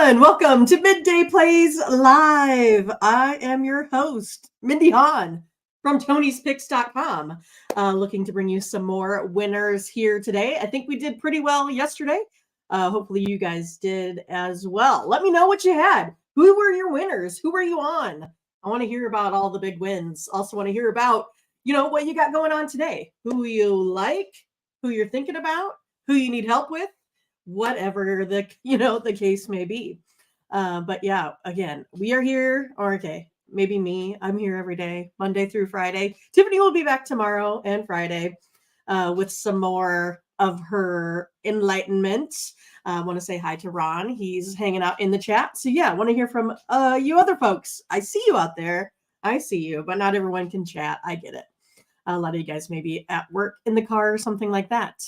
everyone. Welcome to Midday Plays Live. I am your host, Mindy from Tony'sPicks.com. Looking to bring you some more winners here today. I think we did pretty well yesterday. Hopefully you guys did as well. Let me know what you had. Who were your winners? Who were you on? I want to hear about all the big wins. Also want to hear about, what you got going on today. Who you like, who you're thinking about, who you need help with. Whatever the case may be. But yeah, again, we are here, or okay, maybe me. I'm here every day, Monday through Friday. Tiffany will be back tomorrow and Friday with some more of her enlightenment. I want to say hi to Ron. He's hanging out in the chat. So yeah, I want to hear from you other folks. I see you out there. I see you, but not everyone can chat. I get it. A lot of you guys may be at work, in the car, or something like that.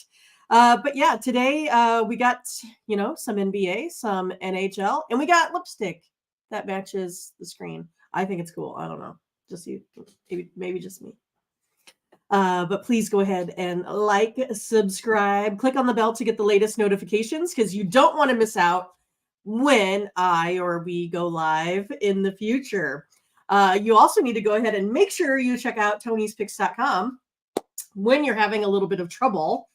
But yeah, today we got, some NBA, some NHL, and we got lipstick that matches the screen. I think it's cool. I don't know. Just you, maybe just me. But please go ahead and like, subscribe, click on the bell to get the latest notifications because you don't want to miss out when I or we go live in the future. You also need to go ahead and make sure you check out Tony'sPicks.com when you're having a little bit of trouble.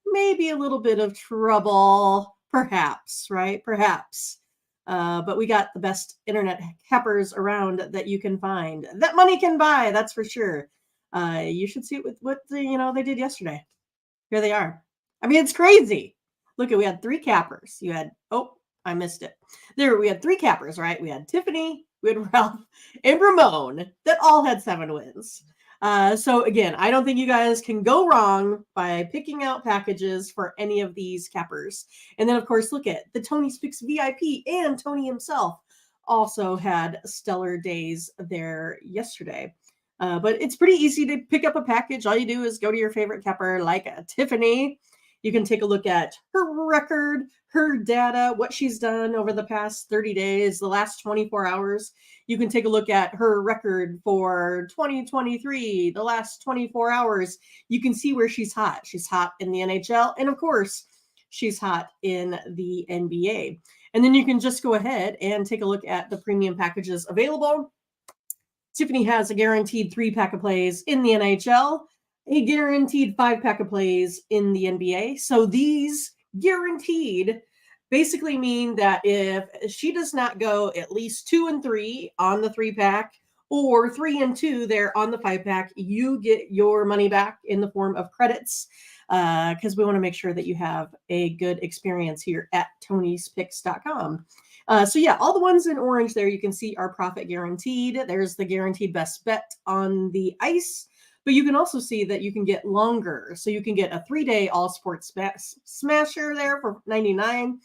Maybe a little bit of trouble, perhaps, right? Perhaps. But we got the best internet hackers around that you can find, that money can buy, that's for sure. You should see what they did yesterday. Here they are. I mean, it's crazy. Look, we had 3 cappers. You had, I missed it. We had 3 cappers, right? We had Tiffany, we had Ralph, and Ramon that all had 7 wins. So again, I don't think you guys can go wrong by picking out packages for any of these cappers. And then of course, look at the Tony's Picks VIP, and Tony himself also had stellar days there yesterday. But it's pretty easy to pick up a package. All you do is go to your favorite capper, like Tiffany. You can take a look at her record, her data, what she's done over the past 30 days, the last 24 hours. You can take a look at her record for 2023, the last 24 hours. You can see where she's hot. She's hot in the NHL, and of course, she's hot in the NBA. And then you can just go ahead and take a look at the premium packages available. Tiffany has a guaranteed 3-pack of plays in the NHL, a guaranteed 5-pack of plays in the NBA. So these guaranteed basically mean that if she does not go at least 2 and 3 on the 3-pack or 3 and 2 there on the 5-pack, you get your money back in the form of credits because we want to make sure that you have a good experience here at Tony'sPicks.com. So yeah, all the ones in orange there you can see are profit guaranteed. There's the guaranteed best bet on the ice. But you can also see that you can get longer. So you can get a 3-day all sports smasher there for $99.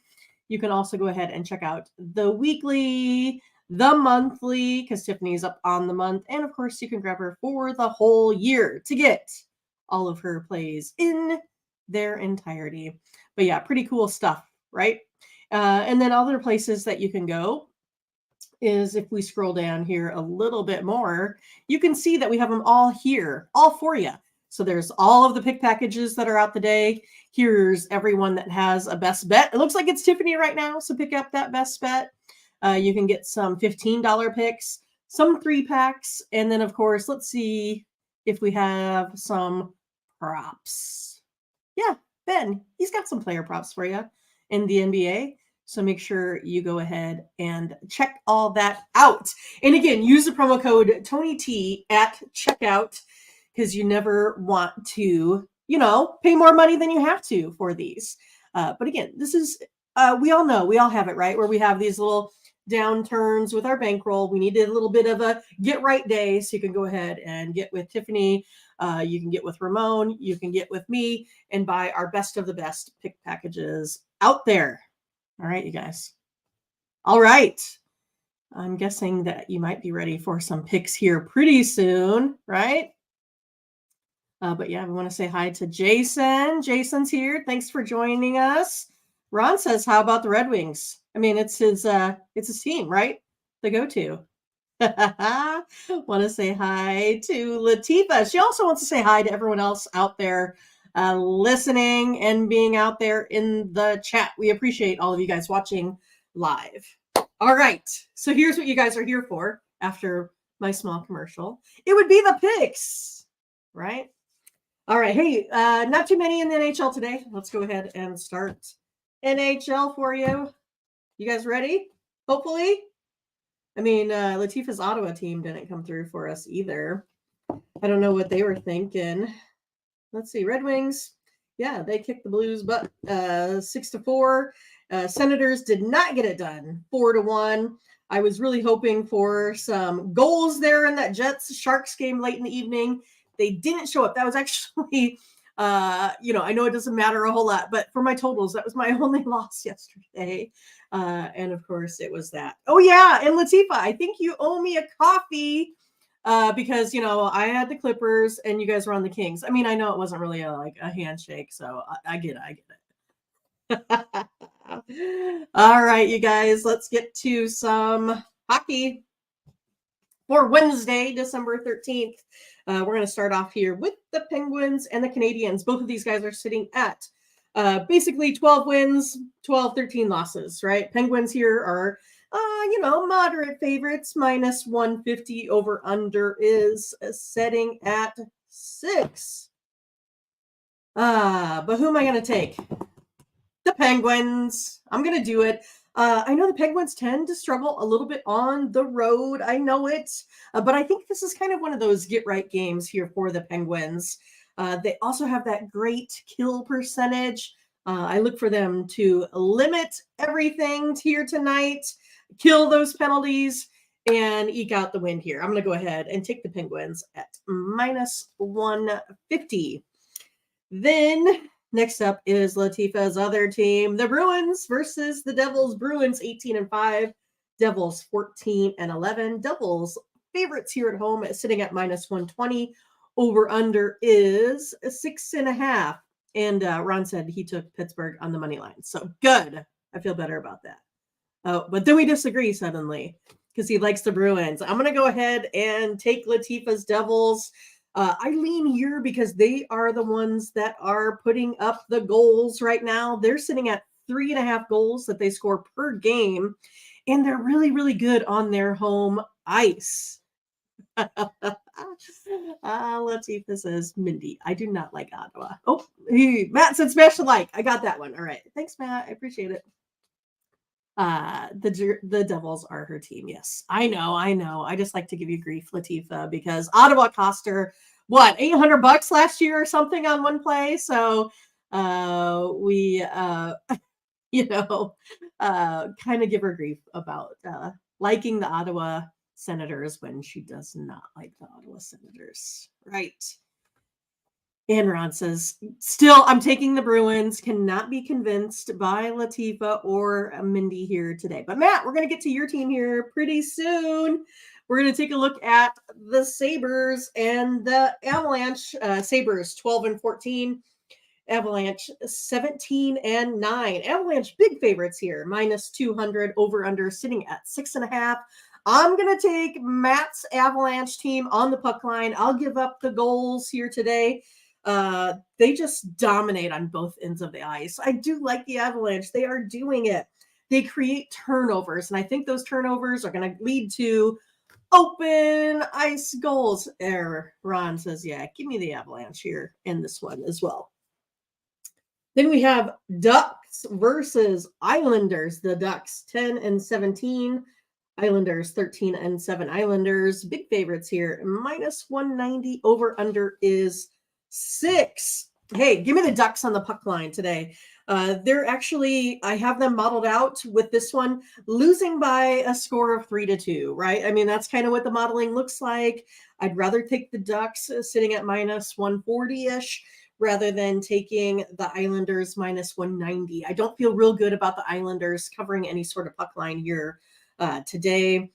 You can also go ahead and check out the weekly, the monthly, because Tiffany's up on the month. And of course, you can grab her for the whole year to get all of her plays in their entirety. But yeah, pretty cool stuff, right? And then other places that you can go is if we scroll down here a little bit more, you can see that we have them all here, all for you. So there's all of the pick packages that are out today. Here's everyone that has a best bet. It looks like it's Tiffany right now, so pick up that best bet. You can get some $15 picks, some 3-packs, and then of course, let's see if we have some props. Yeah, Ben, he's got some player props for you in the NBA. So make sure you go ahead and check all that out. And again, use the promo code TonyT at checkout because you never want to, pay more money than you have to for these. But again, this is, we all know, we all have it, right? Where we have these little downturns with our bankroll. We need a little bit of a get right day. So you can go ahead and get with Tiffany. You can get with Ramon. You can get with me and buy our best of the best pick packages out there. All right, you guys. All right. I'm guessing that you might be ready for some picks here pretty soon, right? But yeah, we want to say hi to Jason. Jason's here. Thanks for joining us. Ron says, how about the Red Wings? I mean, it's his team, right? The go-to. Want to say hi to Latifa. She also wants to say hi to everyone else out there listening and being out there in the chat. We appreciate all of you guys watching live. All right. So here's what you guys are here for after my small commercial. It would be the picks, right? All right. Hey, not too many in the NHL today. Let's go ahead and start NHL for you. You guys ready? Hopefully. I mean, Latifah's Ottawa team didn't come through for us either. I don't know what they were thinking. Let's see. Red Wings. Yeah, they kicked the Blues, but 6-4. Senators did not get it done. 4-1. I was really hoping for some goals there in that Jets Sharks game late in the evening. They didn't show up. That was actually, I know it doesn't matter a whole lot, but for my totals, that was my only loss yesterday. And of course, it was that. Oh, yeah. And Latifa, I think you owe me a coffee. Because I had the Clippers and you guys were on the Kings. I mean, I know it wasn't really a handshake, so I get it. All right, you guys, let's get to some hockey for Wednesday, December 13th. We're going to start off here with the Penguins and the Canadiens. Both of these guys are sitting at basically 12 wins, 13 losses, right? Penguins here are moderate favorites, minus 150. Over under is setting at 6. But who am I going to take? The Penguins. I'm going to do it. I know the Penguins tend to struggle a little bit on the road. I know it. But I think this is kind of one of those get-right games here for the Penguins. They also have that great kill percentage. I look for them to limit everything here tonight, kill those penalties, and eke out the win here. I'm going to go ahead and take the Penguins at minus 150. Then next up is Latifa's other team, the Bruins versus the Devils. Bruins 18-5, Devils 14-11. Devils favorites here at home sitting at minus 120. Over under is 6.5. And Ron said he took Pittsburgh on the money line. So good. I feel better about that. Oh, but then we disagree suddenly because he likes the Bruins. I'm going to go ahead and take Latifa's Devils. I lean here because they are the ones that are putting up the goals right now. They're sitting at 3.5 goals that they score per game, and they're really, really good on their home ice. Latifa says, Mindy, I do not like Ottawa. Oh, Matt said smash the like. I got that one. All right. Thanks, Matt. I appreciate it. The Devils are her team. Yes, I know. I just like to give you grief, Latifa, because Ottawa cost her what, $800 last year or something on one play. So we kind of give her grief about liking the Ottawa Senators when she does not like the Ottawa Senators. Right. And Ron says, still, I'm taking the Bruins. Cannot be convinced by Latifa or Mindy here today. But Matt, we're going to get to your team here pretty soon. We're going to take a look at the Sabres and the Avalanche. Sabres 12-14. Avalanche 17-9. Avalanche big favorites here, minus 200. Over under sitting at 6.5. I'm going to take Matt's Avalanche team on the puck line. I'll give up the goals here today. They just dominate on both ends of the ice. I do like the Avalanche. They are doing it. They create turnovers, and I think those turnovers are going to lead to open ice goals. Ron says, yeah, give me the Avalanche here in this one as well. Then we have Ducks versus Islanders. The Ducks 10-17. Islanders 13-7. Islanders big favorites here, minus 190. Over under is 6. Hey, give me the Ducks on the puck line today. They're actually, I have them modeled out with this one, losing by a score of 3-2, right? I mean, that's kind of what the modeling looks like. I'd rather take the Ducks sitting at minus 140-ish rather than taking the Islanders minus 190. I don't feel real good about the Islanders covering any sort of puck line here today.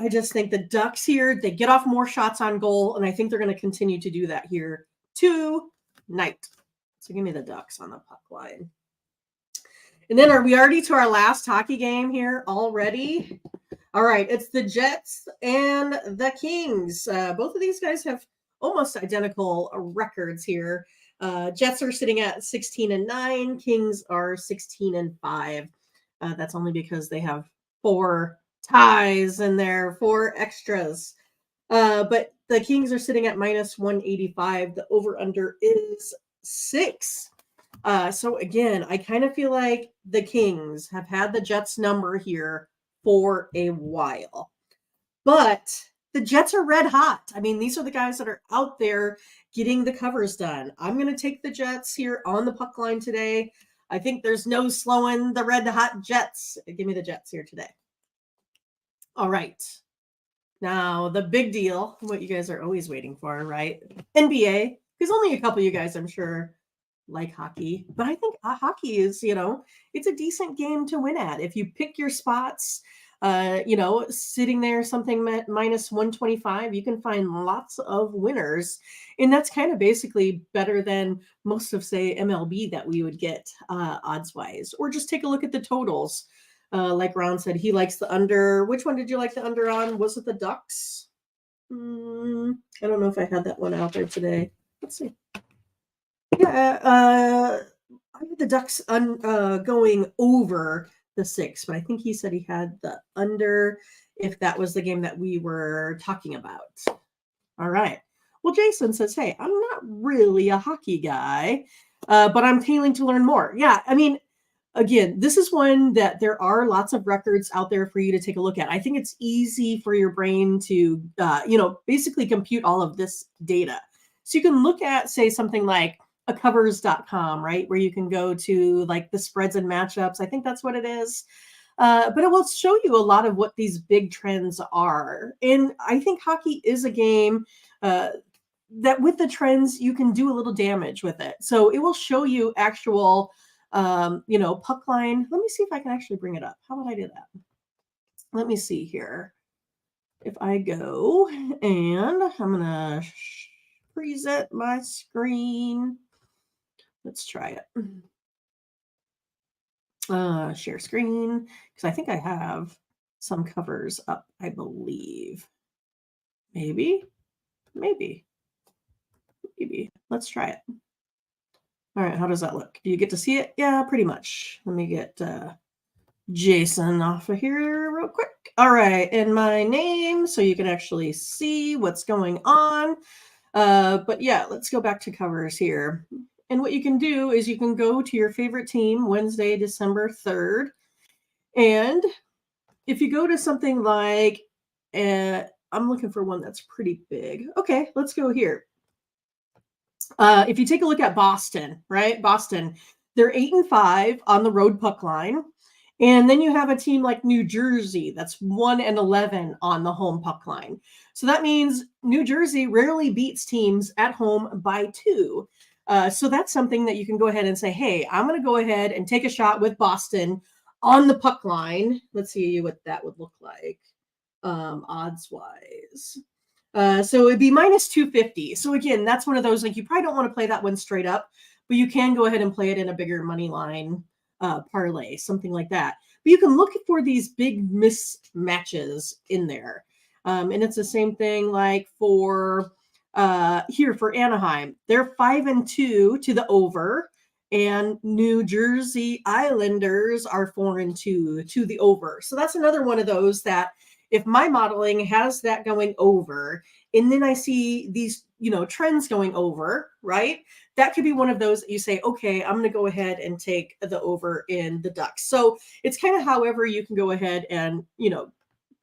I just think the Ducks here, they get off more shots on goal, and I think they're going to continue to do that here tonight. So give me the Ducks on the puck line. And then are we already to our last hockey game here already? All right, it's the Jets and the Kings. Both of these guys have almost identical records here. Jets are sitting at 16-9. Kings are 16-5. That's only because they have 4 ties in there, 4 extras. But the Kings are sitting at minus 185. The over under is 6. So again, I kind of feel like the Kings have had the Jets number here for a while. But the Jets are red hot. I mean, these are the guys that are out there getting the covers done. I'm going to take the Jets here on the puck line today. I think there's no slowing the red hot Jets. Give me the Jets here today. All right. Now, the big deal, what you guys are always waiting for, right? NBA, because only a couple of you guys, I'm sure, like hockey. But I think hockey is, it's a decent game to win at. If you pick your spots, sitting there something minus 125, you can find lots of winners. And that's kind of basically better than most of, say, MLB that we would get odds-wise. Or just take a look at the totals. Like Ron said, he likes the under. Which one did you like the under on? Was it the Ducks? I don't know if I had that one out there today. Let's see. Yeah, I had the Ducks going over the 6, but I think he said he had the under if that was the game that we were talking about. All right. Well, Jason says, hey, I'm not really a hockey guy, but I'm feeling to learn more. Yeah, I mean, again, this is one that there are lots of records out there for you to take a look at. I think it's easy for your brain to, basically compute all of this data. So you can look at, say, something like a covers.com, right? Where you can go to like the spreads and matchups. I think that's what it is. But it will show you a lot of what these big trends are. And I think hockey is a game that with the trends, you can do a little damage with it. So it will show you actual puck line. Let me see if I can actually bring it up. How would I do that? Let me see here. If I go and I'm going to preset my screen. Let's try it. Share screen, because I think I have some covers up, I believe. Maybe. Let's try it. All right, how does that look? Do you get to see it? Yeah, pretty much. Let me get Jason off of here real quick. All right, and my name, so you can actually see what's going on. But yeah, let's go back to covers here. And what you can do is you can go to your favorite team Wednesday, December 3rd. And if you go to something like, I'm looking for one that's pretty big. Okay, let's go here. If you take a look at Boston, right? Boston, they're 8-5 on the road puck line. And then you have a team like New Jersey that's 1-11 on the home puck line. So that means New Jersey rarely beats teams at home by 2. So that's something that you can go ahead and say, hey, I'm going to go ahead and take a shot with Boston on the puck line. Let's see what that would look like odds-wise. So it'd be minus 250. So again, that's one of those, like you probably don't want to play that one straight up, but you can go ahead and play it in a bigger money line parlay, something like that. But you can look for these big mismatches in there. And it's the same thing like for here for Anaheim. They're 5-2 to the over, and New Jersey Islanders are 4-2 to the over. So that's another one of those that if my modeling has that going over, and then I see these, trends going over, right? That could be one of those that you say, okay, I'm going to go ahead and take the over in the Ducks. So it's kind of however you can go ahead and,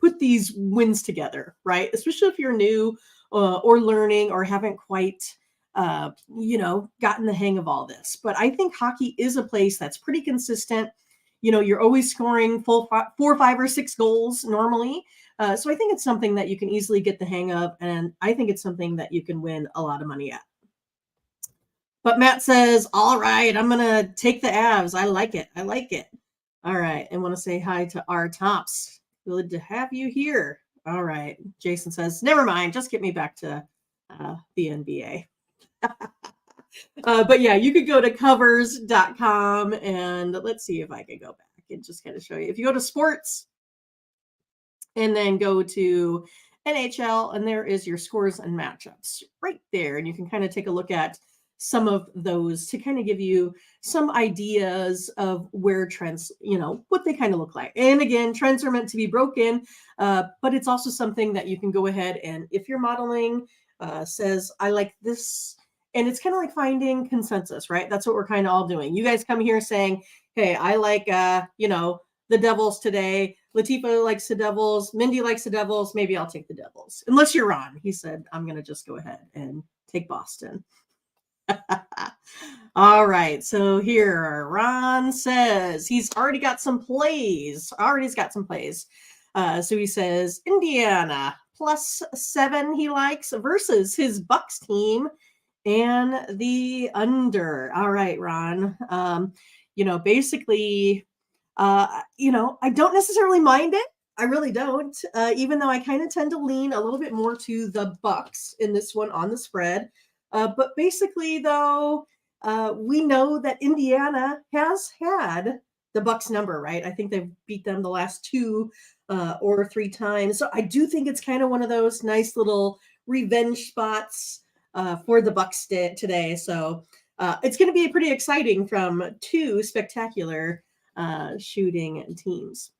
put these wins together, right? Especially if you're new or learning or haven't quite, gotten the hang of all this. But I think hockey is a place that's pretty consistent. You're always scoring 4, 5, or 6 goals normally. So I think it's something that you can easily get the hang of, and I think it's something that you can win a lot of money at. But Matt says, all right, I'm going to take the Avs. I like it. All right. And want to say hi to our Tops. Good to have you here. All right. Jason says, never mind. Just get me back to the NBA. But yeah, you could go to covers.com and let's see if I can go back and just kind of show you. If you go to sports and then go to NHL, and there is your scores and matchups right there. And you can kind of take a look at some of those to kind of give you some ideas of where trends, what they kind of look like. And again, trends are meant to be broken, but it's also something that you can go ahead and if you're modeling says, I like this. And it's kind of like finding consensus, right? That's what we're kind of all doing. You guys come here saying, hey, I like, the Devils today. Latifa likes the Devils. Mindy likes the Devils. Maybe I'll take the Devils. Unless you're Ron. He said, I'm going to just go ahead and take Boston. All right. So here, Ron says he's already got some plays. So he says Indiana +7 he likes versus his Bucks team and the under. All right, Ron. Basically, I don't necessarily mind it. I really don't. Even though I kind of tend to lean a little bit more to the Bucks in this one on the spread. But basically, though, we know that Indiana has had the Bucks number, right? I think they've beat them the last 2 or 3 times. So I do think it's kind of one of those nice little revenge spots for the Bucks today. So it's going to be pretty exciting from 2 spectacular shooting teams.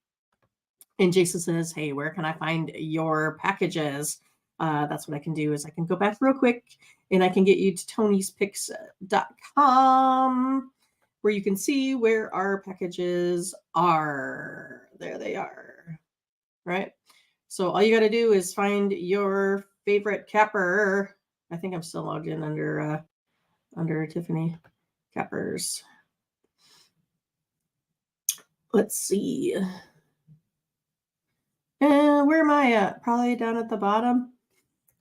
And Jason says, hey, where can I find your packages? That's what I can do is I can go back real quick and I can get you to tonyspicks.com where you can see where our packages are. There they are. Right. So all you got to do is find your favorite capper. I think I'm still logged in under Tiffany cappers. Let's see. Where am I at? Probably down at the bottom.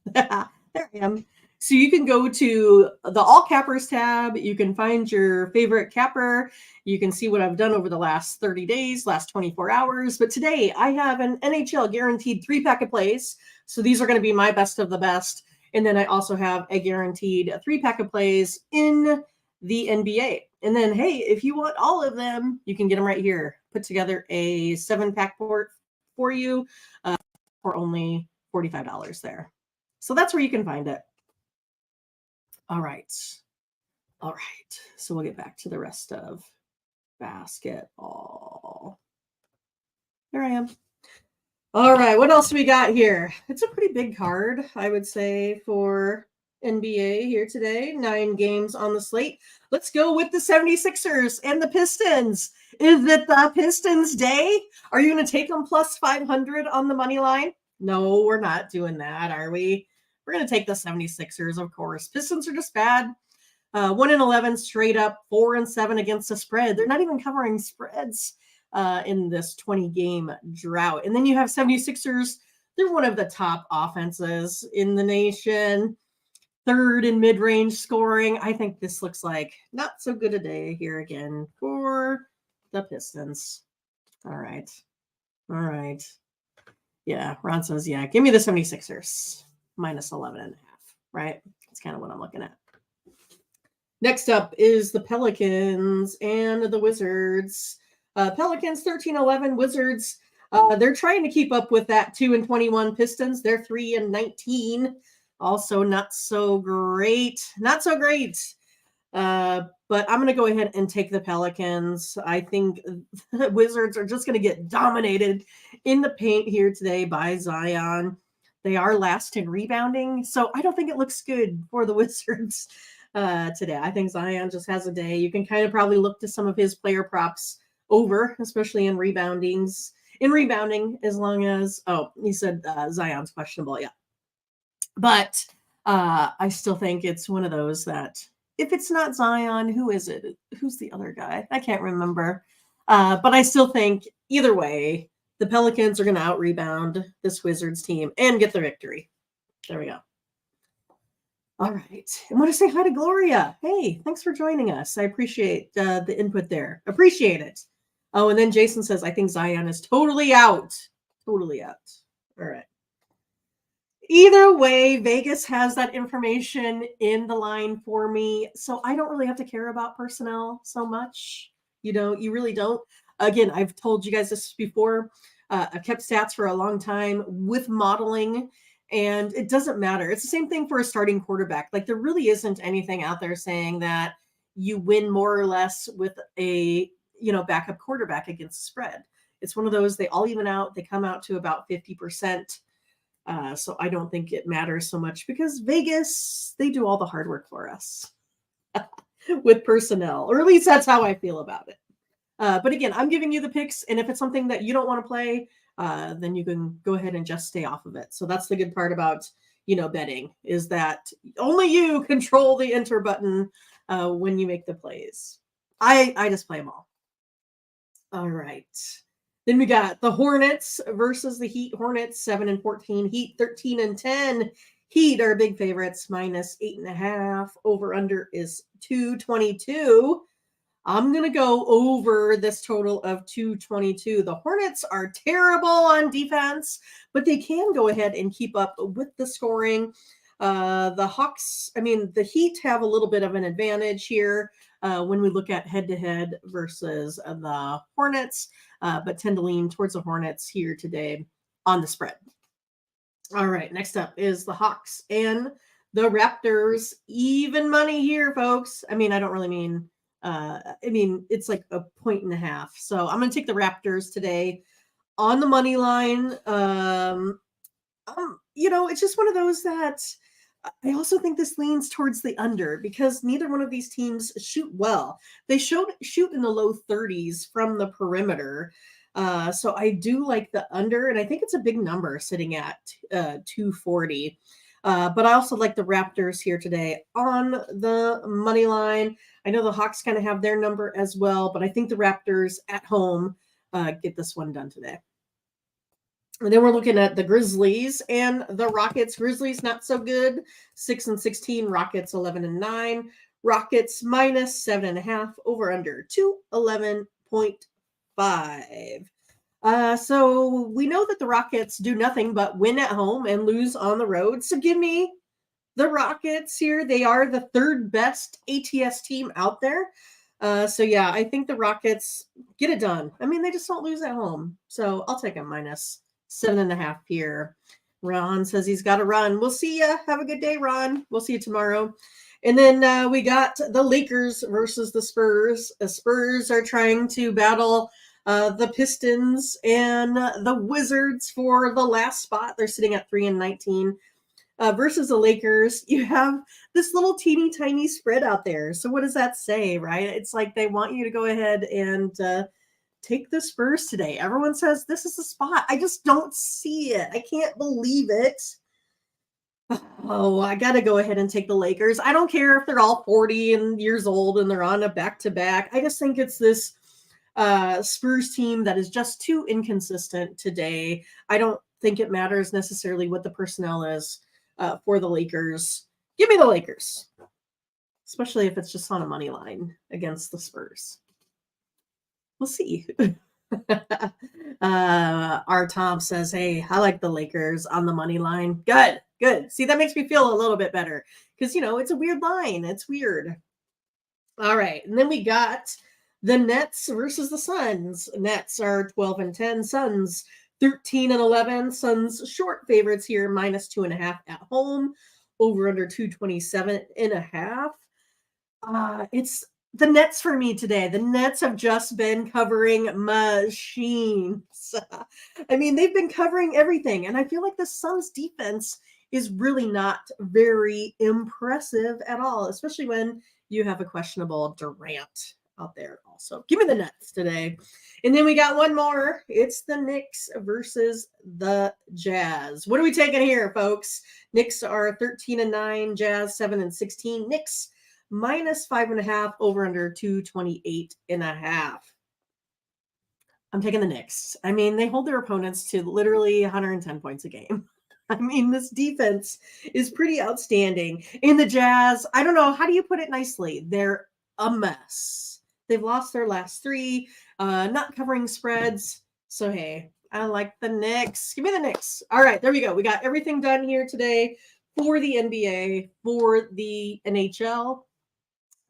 There I am. So you can go to the All Cappers tab. You can find your favorite capper. You can see what I've done over the last 30 days, last 24 hours. But today I have an NHL guaranteed 3-pack of plays. So these are going to be my best of the best. And then I also have a guaranteed 3-pack of plays in the NBA. And then, hey, if you want all of them, you can get them right here. Put together a 7-pack port for you for only $45 there. So that's where you can find it. All right. So we'll get back to the rest of basketball. There I am. All right. What else we got here? It's a pretty big card, I would say, for NBA here today. 9 games on the slate. Let's go with the 76ers and the Pistons. Is it the Pistons day? Are you going to take them plus 500 on the money line? No, we're not doing that, are we? We're going to take the 76ers, of course. Pistons are just bad. 1-11 straight up, 4-7 against the spread. They're not even covering spreads in this 20-game drought. And then you have 76ers. They're one of the top offenses in the nation. 3rd in mid-range scoring. I think this looks like not so good a day here again for the Pistons. All right. Yeah, Ron says, yeah, give me the 76ers. Minus 11.5, right? That's kind of what I'm looking at. Next up is the Pelicans and the Wizards. Pelicans 13-11, Wizards. They're trying to keep up with that 2-21 Pistons. They're 3-19. Also not so great. But I'm going to go ahead and take the Pelicans. I think the Wizards are just going to get dominated in the paint here today by Zion. They are last in rebounding, so I don't think it looks good for the Wizards today. I think Zion just has a day. You can kind of probably look to some of his player props over, especially in rebounding, as long as, he said Zion's questionable, yeah. But I still think it's one of those that if it's not Zion, who is it? Who's the other guy? I can't remember. But I still think either way, the Pelicans are going to out-rebound this Wizards team and get the victory. There we go. All right. I want to say hi to Gloria. Hey, thanks for joining us. I appreciate the input there. Appreciate it. Oh, and then Jason says, I think Zion is totally out. Totally out. All right. Either way, Vegas has that information in the line for me. So I don't really have to care about personnel so much. You really don't. Again, I've told you guys this before. I've kept stats for a long time with modeling. And it doesn't matter. It's the same thing for a starting quarterback. Like there really isn't anything out there saying that you win more or less with a, backup quarterback against the spread. It's one of those, they all even out. They come out to about 50%. So I don't think it matters so much because Vegas, they do all the hard work for us with personnel, or at least that's how I feel about it. But again, I'm giving you the picks, and if it's something that you don't want to play, then you can go ahead and just stay off of it. So that's the good part about, betting, is that only you control the enter button when you make the plays. I just play them all. All right. Then we got the Hornets versus the Heat. Hornets 7-14, Heat 13-10. Heat are big favorites, -8.5. Over under is 222. I'm going to go over this total of 222. The Hornets are terrible on defense, but they can go ahead and keep up with the scoring. The Heat have a little bit of an advantage here when we look at head-to-head versus the Hornets, but tend to lean towards the Hornets here today on the spread. All right, next up is the Hawks and the Raptors. Even money here, folks. I don't really mean... it's like 1.5. So I'm going to take the Raptors today on the money line. It's just one of those that I also think this leans towards the under because neither one of these teams shoot well. They shoot in the low 30s from the perimeter. So I do like the under, and I think it's a big number sitting at 240. But I also like the Raptors here today on the money line. I know the Hawks kind of have their number as well, but I think the Raptors at home get this one done today. And then we're looking at the Grizzlies and the Rockets. Grizzlies not so good, 6-16. Rockets 11-9. Rockets -7.5. Over under 211.5. So we know that the Rockets do nothing but win at home and lose on the road. So give me the Rockets here. They are the third best ATS team out there. I think the Rockets get it done. They just don't lose at home. So I'll take a -7.5 here. Ron says he's got to run. We'll see ya. Have a good day, Ron. We'll see you tomorrow. And then we got the Lakers versus the Spurs. The Spurs are trying to battle the Pistons and the Wizards for the last spot. They're sitting at 3-19. Versus the Lakers, you have this little teeny tiny spread out there. So what does that say, right? It's like they want you to go ahead and take the Spurs today. Everyone says this is the spot. I just don't see it. I can't believe it. Oh, I got to go ahead and take the Lakers. I don't care if they're all 40 and years old and they're on a back-to-back. I just think it's this Spurs team that is just too inconsistent today. I don't think it matters necessarily what the personnel is for the Lakers. Give me the Lakers, especially if it's just on a money line against the Spurs. We'll see. Our Tom says, hey, I like the Lakers on the money line. Good. See, that makes me feel a little bit better because, it's a weird line. It's weird. All right. And then we got the Nets versus the Suns. Nets are 12-10. Suns 13-11. Suns short favorites here, -2.5 at home. Over under 227.5. It's the Nets for me today. The Nets have just been covering machines. They've been covering everything. And I feel like the Suns defense is really not very impressive at all, especially when you have a questionable Durant out there also. Give me the Nets today. And then we got one more. It's the Knicks versus the Jazz. What are we taking here, folks? Knicks are 13-9, Jazz 7-16. Knicks -5.5, over under 228.5. I'm taking the Knicks. They hold their opponents to literally 110 points a game. This defense is pretty outstanding. In the Jazz, I don't know, how do you put it nicely? They're a mess. They've lost their last 3, not covering spreads. So, hey, I like the Knicks. Give me the Knicks. All right, there we go. We got everything done here today for the NBA, for the NHL.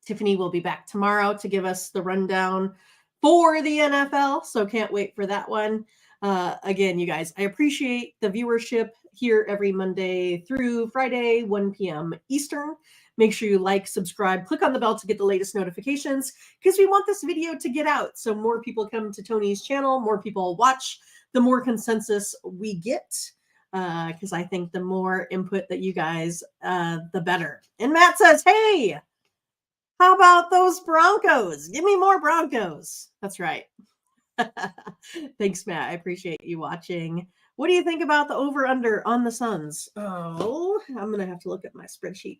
Tiffany will be back tomorrow to give us the rundown for the NFL. So can't wait for that one. Again, you guys, I appreciate the viewership here every Monday through Friday, 1 p.m. Eastern. Make sure you like, subscribe, click on the bell to get the latest notifications because we want this video to get out so more people come to Tony's channel, more people watch, the more consensus we get. Because I think the more input that you guys, the better. And Matt says, hey, how about those Broncos? Give me more Broncos. That's right. Thanks, Matt. I appreciate you watching. What do you think about the over-under on the Suns? Oh, I'm going to have to look at my spreadsheet.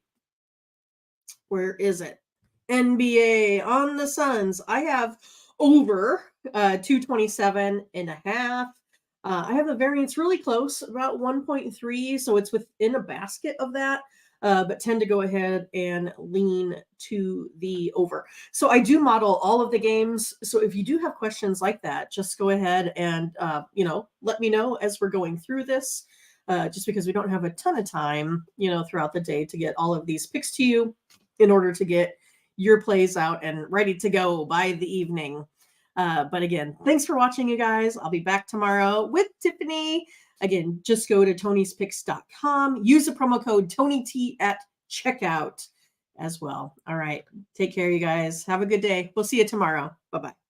Where is it? NBA on the Suns. I have over 227.5. I have the variance really close, about 1.3, so it's within a basket of that, but tend to go ahead and lean to the over. So I do model all of the games. So if you do have questions like that, just go ahead and, let me know as we're going through this, just because we don't have a ton of time, throughout the day to get all of these picks to you in order to get your plays out and ready to go by the evening. But again, thanks for watching, you guys. I'll be back tomorrow with Tiffany. Again, just go to tonyspicks.com. Use the promo code TonyT at checkout as well. All right. Take care, you guys. Have a good day. We'll see you tomorrow. Bye-bye.